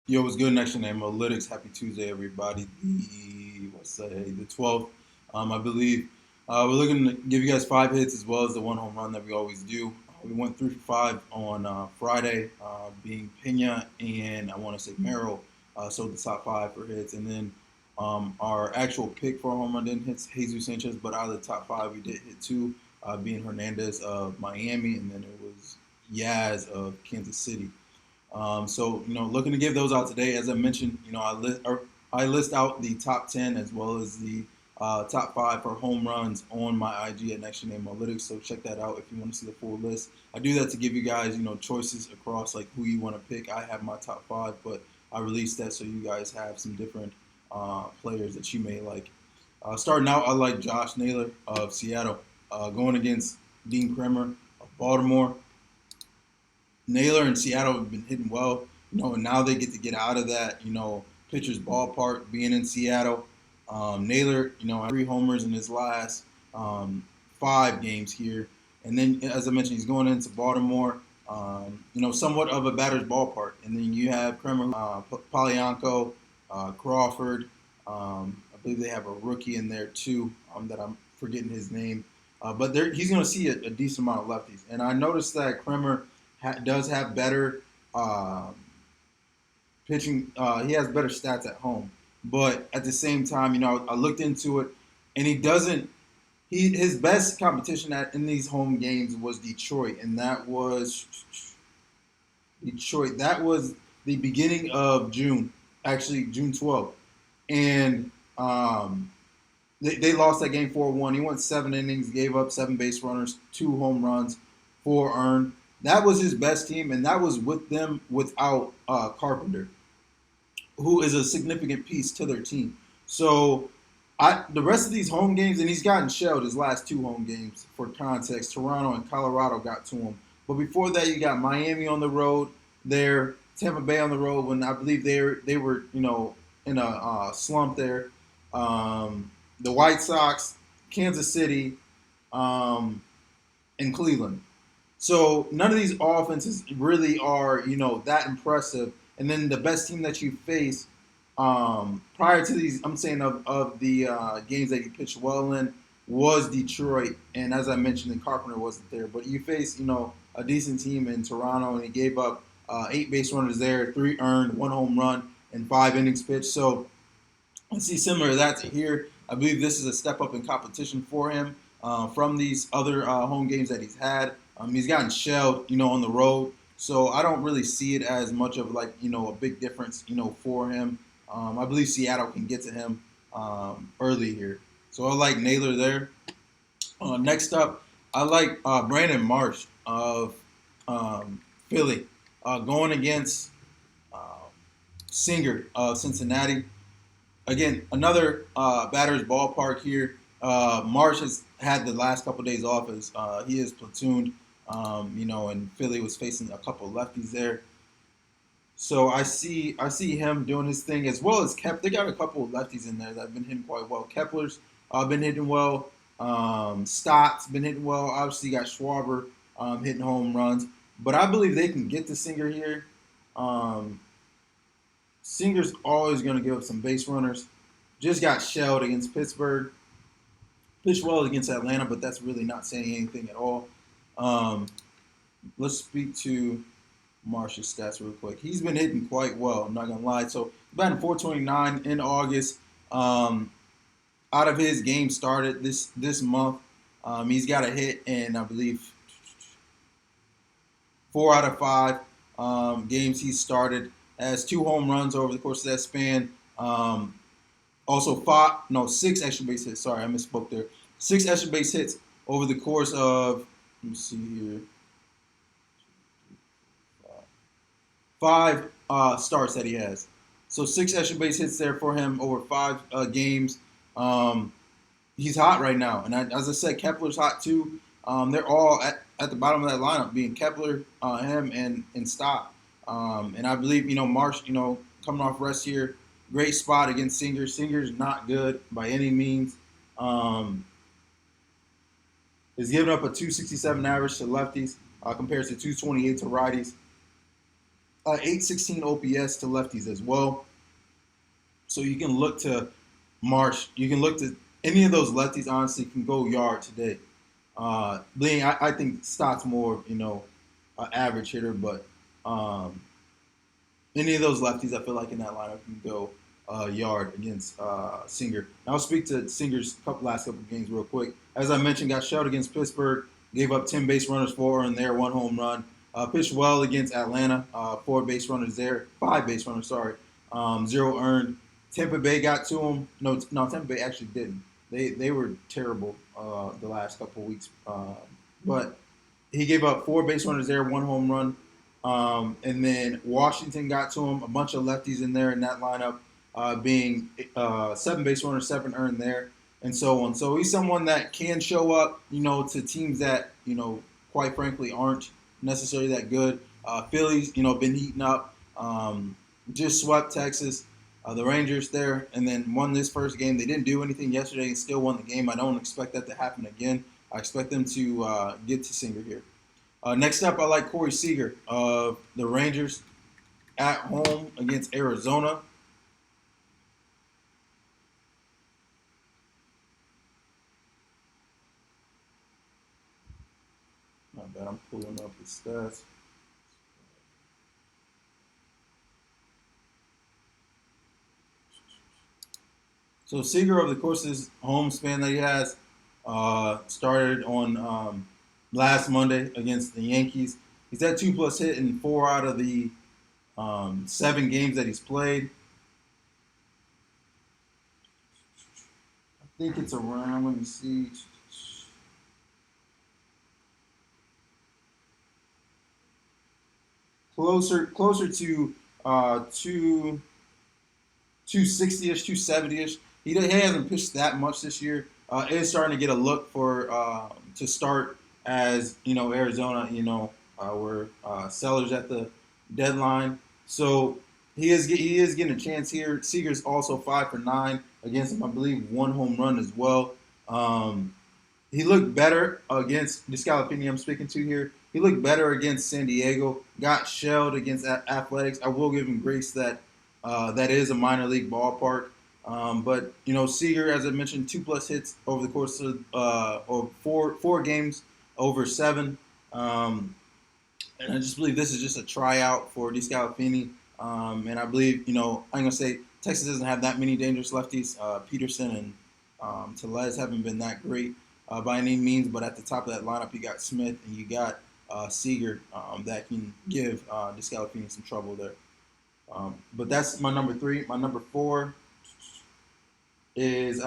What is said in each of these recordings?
Yo, what's good? Next to Amolytics. Happy Tuesday, everybody. The 12th, I believe. We're looking to give you guys 5 hits as well as the one home run that we always do. We went 3 for 5 on Friday, being Pena and I want to say Merrill. So the top 5 for hits, and then our actual pick for a home run didn't hit Jesus Sanchez, but out of the top 5, we did hit 2, being Hernandez of Miami, and then it was Yaz of Kansas City. So looking to give those out today. As I mentioned, I list out the top 10 as well as the top 5 for home runs on my IG at Next Gen Analytics. So check that out if you want to see the full list. I do that to give you guys choices across like who you want to pick. I have my top 5, but I released that so you guys have some different players that you may like. Starting out, I like Josh Naylor of Seattle, going against Dean Kremer of Baltimore. Naylor and Seattle have been hitting well, and now they get to get out of that, pitcher's ballpark, being in Seattle. Naylor, 3 homers in his last 5 games here, and then as I mentioned, he's going into Baltimore, somewhat of a batter's ballpark, and then you have Kremer, Polyanko, Crawford. I believe they have a rookie in there too, that I'm forgetting his name, but he's going to see a decent amount of lefties, and I noticed that Kremer does have better pitching. He has better stats at home, but at the same time, I looked into it, and he doesn't. His best competition in these home games was Detroit, and that was Detroit. That was the beginning of June, actually June 12th, and they lost that game 4-1. He went 7 innings, gave up 7 base runners, 2 home runs, 4 earned. That was his best team, and that was with them without Carpenter, who is a significant piece to their team. So the rest of these home games, and he's gotten shelled his last 2 home games. For context, Toronto and Colorado got to him. But before that, you got Miami on the road there, Tampa Bay on the road when I believe they were in a slump there. The White Sox, Kansas City, and Cleveland. So none of these offenses really are, that impressive. And then the best team that you face prior to these, I'm saying of the games that you pitched well in, was Detroit. And as I mentioned, the Carpenter wasn't there. But you face, a decent team in Toronto, and he gave up 8 base runners there, 3 earned, 1 home run, and 5 innings pitched. So I see similar to that to here. I believe this is a step up in competition for him from these other home games that he's had. He's gotten shelled, on the road, so I don't really see it as much of like a big difference, for him. I believe Seattle can get to him early here, so I like Naylor there. Next up, I like Brandon Marsh of Philly, going against Seager of Cincinnati. Again, another batter's ballpark here. Marsh has had the last couple of days off as he is platooned, and Philly was facing a couple of lefties there. So I see him doing his thing as well as Kep. They got a couple of lefties in there that have been hitting quite well. Kepler's been hitting well. Stott's been hitting well. Obviously, you got Schwarber hitting home runs. But I believe they can get to Singer here. Singer's always going to give up some base runners. Just got shelled against Pittsburgh. Pitched well against Atlanta, but that's really not saying anything at all. Let's speak to Marsh's stats real quick. He's been hitting quite well, I'm not going to lie. So, batting .429 in August. Out of his game started this month, he's got a hit in, I believe, 4 out of 5 games he started. Has 2 home runs over the course of that span. Also 6 extra base hits. Sorry, I misspoke there. 6 extra base hits over the course of, let me see here, 5 starts that he has. So 6 extra base hits there for him over 5 games. He's hot right now, and as I said, Kepler's hot too. They're all at the bottom of that lineup, being Kepler, him, and Stott. And I believe, Marsh, coming off rest here, great spot against Singer. Singer's not good by any means. Is giving up a 267 average to lefties, compares to 228 to righties. .816 OPS to lefties as well. So you can look to Marsh. You can look to any of those lefties. Honestly, can go yard today. I think Stott's more, average hitter, but um, any of those lefties, I feel like in that lineup can go yard against Seager. Now I'll speak to Seager's last couple of games real quick. As I mentioned, got shelled against Pittsburgh, gave up 10 base runners, 4 in there, 1 home run. Pitched well against Atlanta, 4 base runners there, 5 base runners, sorry, 0 earned. Tampa Bay got to him. No, Tampa Bay actually didn't. They were terrible the last couple of weeks, but he gave up 4 base runners there, 1 home run. And then Washington got to him, a bunch of lefties in there in that lineup, being 7 base runners, 7 earned there, and so on. So he's someone that can show up, to teams that, quite frankly, aren't necessarily that good. Phillies, been heating up, just swept Texas, the Rangers there, and then won this first game. They didn't do anything yesterday and still won the game. I don't expect that to happen again. I expect them to get to Seager here. Next up, I like Corey Seager of the Rangers at home against Arizona. Not bad. I'm pulling up his stats. So Seager, over the course of his home span that he has, started on last Monday against the Yankees. He's had 2+ hit in 4 out of the 7 games that he's played. I think it's around, let me see. Closer to 260-ish, 270-ish. He hasn't pitched that much this year. Is starting to get a look for to start as Arizona. Were sellers at the deadline, so he is getting a chance here. Seager's also 5 for 9 against him. I believe 1 home run as well. He looked better against the Scalapini I'm speaking to here. He looked better against San Diego. Got shelled against Athletics. I will give him grace that that is a minor league ballpark. But Seager, as I mentioned, 2+ hits over the course of four games over 7. And I just believe this is just a tryout for DeScalafini. And I believe, I'm going to say Texas doesn't have that many dangerous lefties. Peterson and Tellez haven't been that great by any means. But at the top of that lineup, you got Smith and you got Seager that can give DeScalafini some trouble there. But that's my number 3. My number 4 is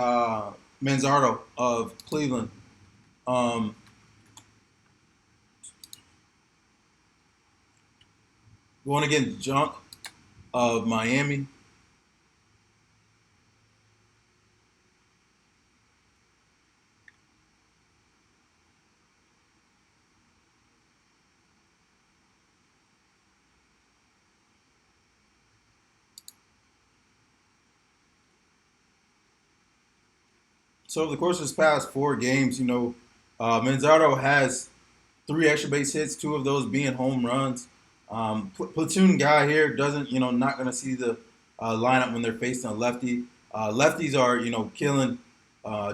Manzardo of Cleveland. Going against Junk of Miami. So over the course of his past 4 games, Manzardo has 3 extra base hits, 2 of those being home runs. Platoon guy here doesn't, not going to see the lineup when they're facing a lefty. Lefties are, killing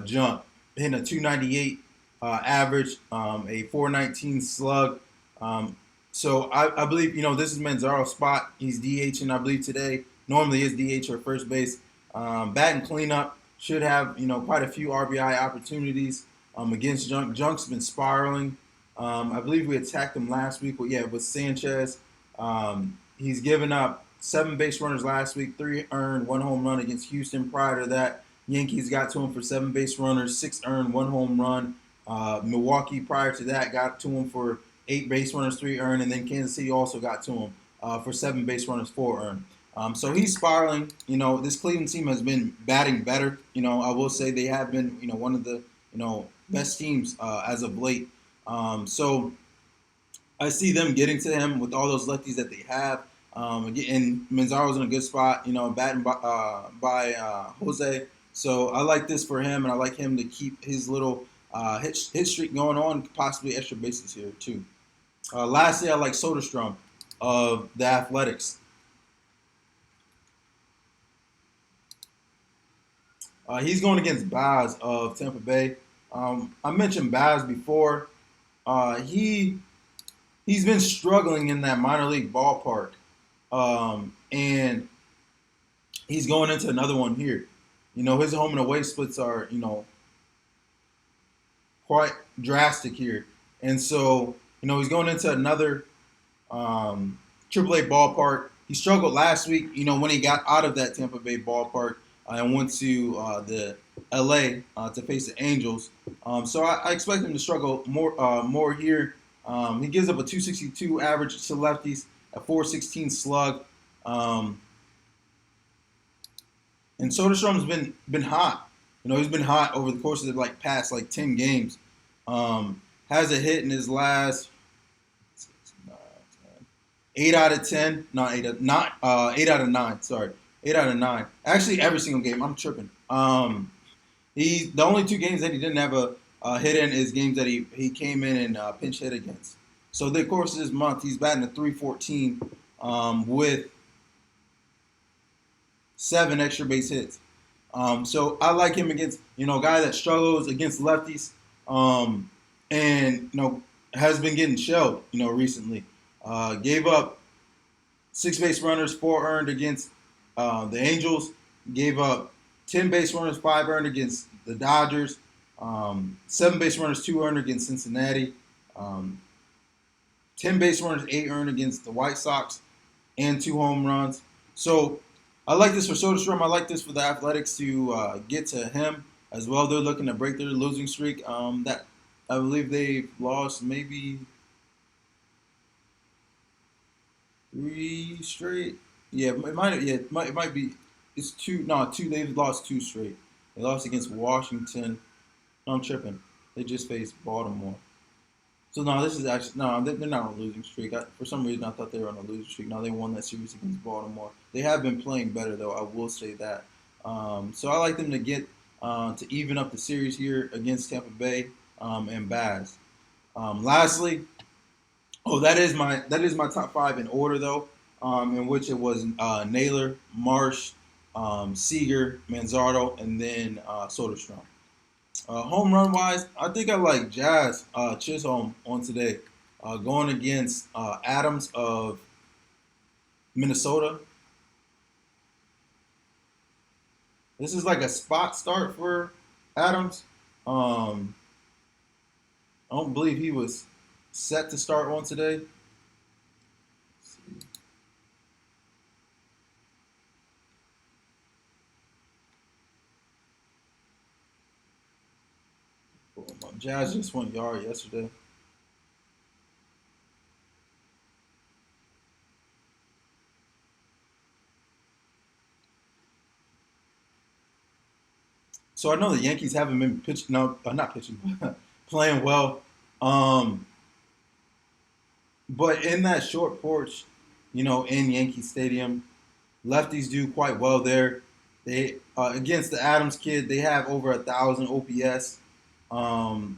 Junk, hitting a 298 average, a 419 slug. So I believe, this is Manzaro's spot. He's DHing, I believe, today. Normally is DH or first base. Batting cleanup. Should have, quite a few RBI opportunities against Junk. Junk's been spiraling. I believe we attacked him last week. With Sanchez. He's given up 7 base runners last week, 3 earned, 1 home run against Houston. Prior to that, Yankees got to him for 7 base runners, 6 earned, 1 home run. Milwaukee, prior to that, got to him for 8 base runners, 3 earned, and then Kansas City also got to him for 7 base runners, 4 earned. So he's spiraling. This Cleveland team has been batting better. I will say they have been, one of the, best teams as of late. So I see them getting to him with all those lefties that they have. And Manzaro's in a good spot, batting by Jose. So I like this for him, and I like him to keep his little hit streak going on, possibly extra bases here too. Lastly, I like Soderstrom of the Athletics. He's going against Baz of Tampa Bay. I mentioned Baz before. He's been struggling in that minor league ballpark, and he's going into another one here. His home and away splits are quite drastic here, and so he's going into another AAA ballpark. He struggled last week, when he got out of that Tampa Bay ballpark and went to the LA to face the Angels. So I expect him to struggle more here. He gives up a 262 average to lefties, a 416 slug. And Soderstrom's been hot. He's been hot over the course of the past 10 games. Has a hit in his last 8 out of 10. Not 8 out of 9. Sorry, 8 out of 9. Actually, every single game. I'm tripping. The only 2 games that he didn't have a hit in is games that he came in and pinch hit against. So the course of this month, he's batting a 314 with 7 extra base hits. So I like him against a guy that struggles against lefties, and has been getting shelled recently. Gave up 6 base runners, 4 earned against the Angels. Gave up 10 base runners, 5 earned against the Dodgers. 7 base runners, 2 earned against Cincinnati. 10 base runners, 8 earned against the White Sox, and 2 home runs. So I like this for Soderstrom. I like this for the Athletics to get to him as well. They're looking to break their losing streak. That I believe they've lost maybe 3 straight. Yeah, it might. Yeah, it might be. It's 2. No, 2. They've lost 2 straight. They lost against Washington. No, I'm tripping. They just faced Baltimore. So no, this is actually they're not on a losing streak. For some reason, I thought they were on a losing streak. No, they won that series against Baltimore. They have been playing better though. I will say that. So I like them to get to even up the series here against Tampa Bay and Baz. Lastly, that is my top 5 in order though, in which it was Naylor, Marsh, Seager, Manzardo, and then Soderstrom. Home run wise, I think I like Chisholm on today, going against Adams of Minnesota. This is like a spot start for Adams. I don't believe he was set to start on today. Jazz just went yard yesterday. So I know the Yankees haven't been pitching. No, not pitching, playing well. But in that short porch, in Yankee Stadium, lefties do quite well there. They against the Adams kid, they have over 1,000 OPS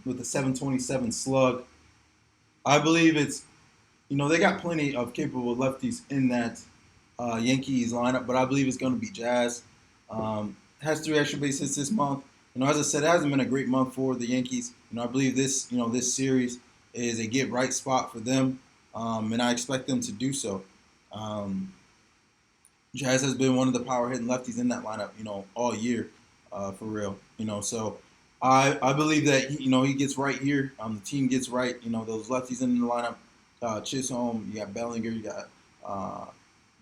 with a 727 slug. I believe it's they got plenty of capable lefties in that Yankees lineup, but I believe it's going to be Jazz. Has 3 extra base hits this month. As I said, it hasn't been a great month for the Yankees. I believe this series is a get right spot for them, and I expect them to do so. Jazz has been one of the power hitting lefties in that lineup, all year, for real. So I believe that he gets right here. The team gets right. Those lefties in the lineup. Chisholm, you got Bellinger, you got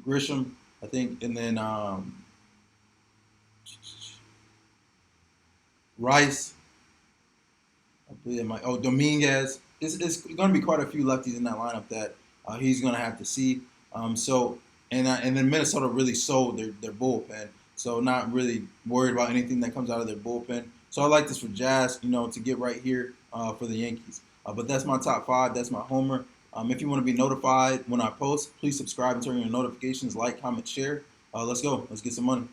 Grisham, I think, and then Rice. I believe it might. Dominguez. It's going to be quite a few lefties in that lineup that he's going to have to see. And then Minnesota really sold their bullpen, so not really worried about anything that comes out of their bullpen. So I like this for Jazz, to get right here for the Yankees. But that's my top 5. That's my homer. If you want to be notified when I post, please subscribe and turn on your notifications, like, comment, share. Let's go. Let's get some money.